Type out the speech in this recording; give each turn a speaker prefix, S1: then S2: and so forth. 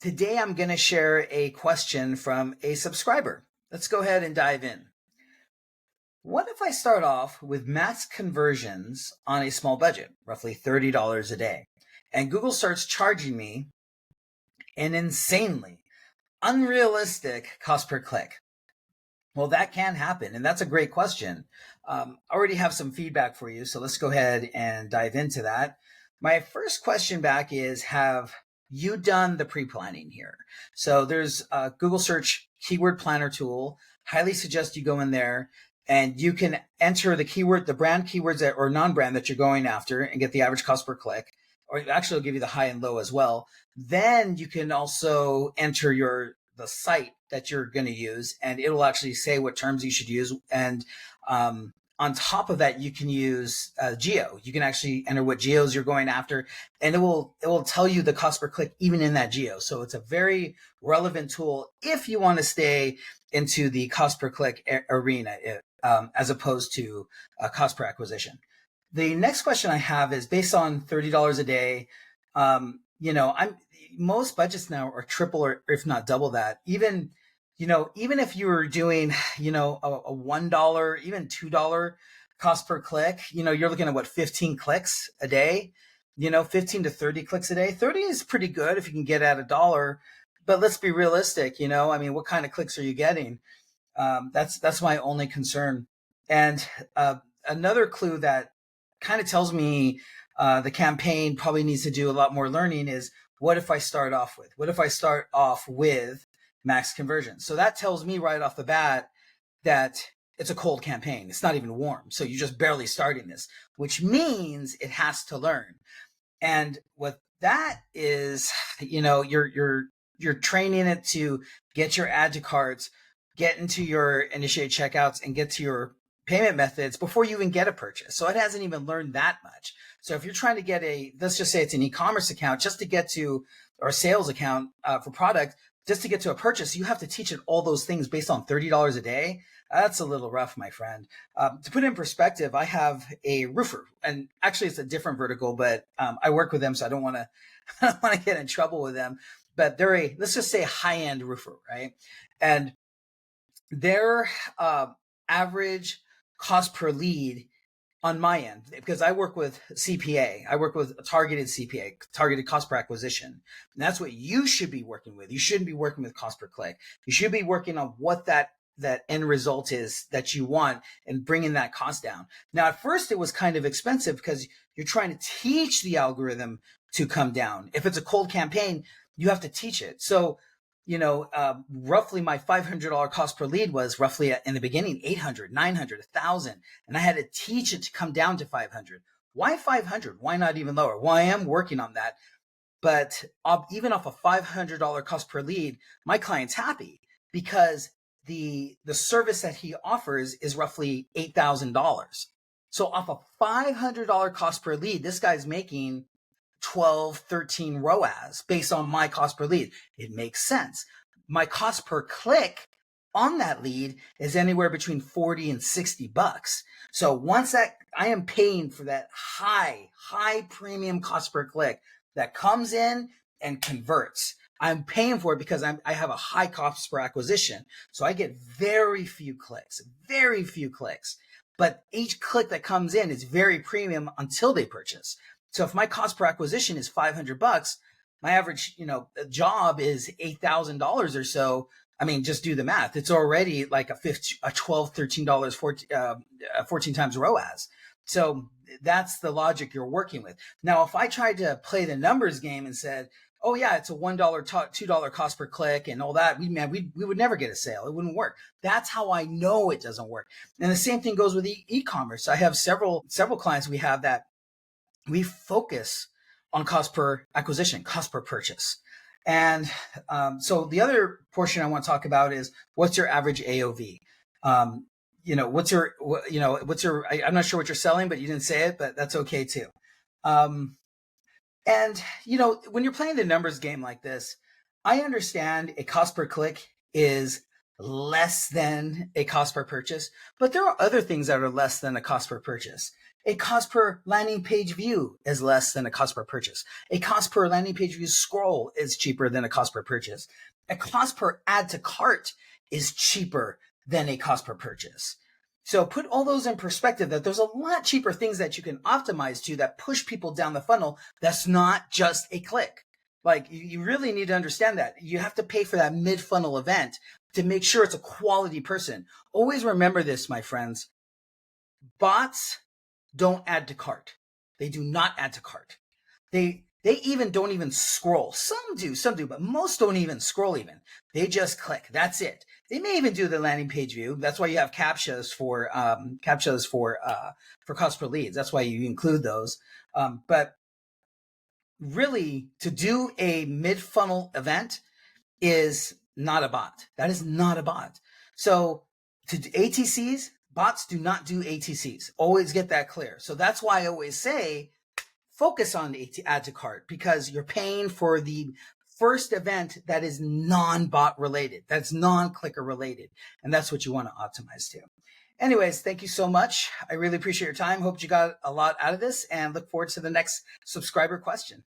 S1: Today, I'm going to share a question from a subscriber. Let's go ahead and dive in. What if I start off with max conversions on a small budget, roughly $30 a day, and Google starts charging me an insanely unrealistic cost per click? Well, that can happen, and that's a great question. I already have some feedback for you, so let's go ahead and dive into that. My first question back is, have you done the pre-planning here? So there's a Google search keyword planner tool. Highly suggest you go in there and you can enter the keyword, the brand keywords that, or non-brand that you're going after, and get the average cost per click, or actually it'll give you the high and low as well. Then you can also enter the site that you're going to use, and it will actually say what terms you should use. And on top of that, you can use geo. You can actually enter what geos you're going after, and it will tell you the cost per click even in that geo. So it's a very relevant tool if you want to stay into the cost per click arena, as opposed to cost per acquisition. The next question I have is based on $30 a day. Most budgets now are triple or if not double that. Even if you were doing, a $1, even $2 cost per click, you're looking at what, 15 clicks a day, 15 to 30 clicks a day. 30 is pretty good if you can get at $1, but let's be realistic. What kind of clicks are you getting? That's my only concern. And another clue that kind of tells me the campaign probably needs to do a lot more learning is, what if I start off with max conversion? So that tells me right off the bat that it's a cold campaign. It's not even warm. So you're just barely starting this, which means it has to learn. And what that is, you're training it to get your add to carts, get into your initiate checkouts, and get to your payment methods before you even get a purchase. So it hasn't even learned that much. So if you're trying to get let's just say it's an e-commerce account just to get to, or a sales account for product, just to get to a purchase, you have to teach it all those things based on $30 a day. That's a little rough, my friend. To put it in perspective, I have a roofer, and actually it's a different vertical, but I work with them, so I don't want to get in trouble with them. But they're let's just say, high-end roofer, right? And their average cost per lead on my end, because I work with CPA, I work with targeted CPA, targeted cost per acquisition. And that's what you should be working with. You shouldn't be working with cost per click. You should be working on what that end result is that you want and bringing that cost down. Now, at first it was kind of expensive because you're trying to teach the algorithm to come down. If it's a cold campaign, you have to teach it. So roughly my $500 cost per lead was roughly in the beginning, 800, 900, 1,000. And I had to teach it to come down to 500. Why 500? Why not even lower? Well, I am working on that. But even off a $500 cost per lead, my client's happy because the service that he offers is roughly $8,000. So off a $500 cost per lead, this guy's making 12, 13 ROAS based on my cost per lead. It makes sense. My cost per click on that lead is anywhere between 40 and 60 bucks. So once that I am paying for that high premium cost per click that comes in and converts, I'm paying for it because I have a high cost per acquisition. So I get very few clicks, but each click that comes in is very premium until they purchase. So if my cost per acquisition is 500 bucks, my average, job is $8,000 or so. Just do the math. It's already like a $12, $13, 14 times ROAS. So that's the logic you're working with. Now, if I tried to play the numbers game and said, oh yeah, it's a $1, $2 cost per click and all that, we would never get a sale. It wouldn't work. That's how I know it doesn't work. And the same thing goes with e-commerce. I have several clients we have that we focus on cost per acquisition, cost per purchase. And so the other portion I want to talk about is, what's your average AOV? I'm not sure what you're selling, but you didn't say it, but that's okay too. And when you're playing the numbers game like this, I understand a cost per click is less than a cost per purchase, but there are other things that are less than a cost per purchase. A cost per landing page view is less than a cost per purchase. A cost per landing page view scroll is cheaper than a cost per purchase. A cost per add to cart is cheaper than a cost per purchase. So put all those in perspective, that there's a lot cheaper things that you can optimize to that push people down the funnel. That's not just a click. Like, you really need to understand that. You have to pay for that mid-funnel event to make sure it's a quality person. Always remember this, my friends. Bots don't add to cart. They do not add to cart. They even don't even scroll. Some do, but most don't even scroll even. They just click. That's it. They may even do the landing page view. That's why you have CAPTCHAs for cost per leads. That's why you include those. But really, to do a mid-funnel event is not a bot. That is not a bot. So to ATCs, bots do not do ATCs. Always get that clear. So that's why I always say focus on add to cart, because you're paying for the first event that is non-bot related, that's non-clicker related, and that's what you want to optimize to. Anyways, thank you so much. I really appreciate your time. Hope you got a lot out of this, and look forward to the next subscriber question.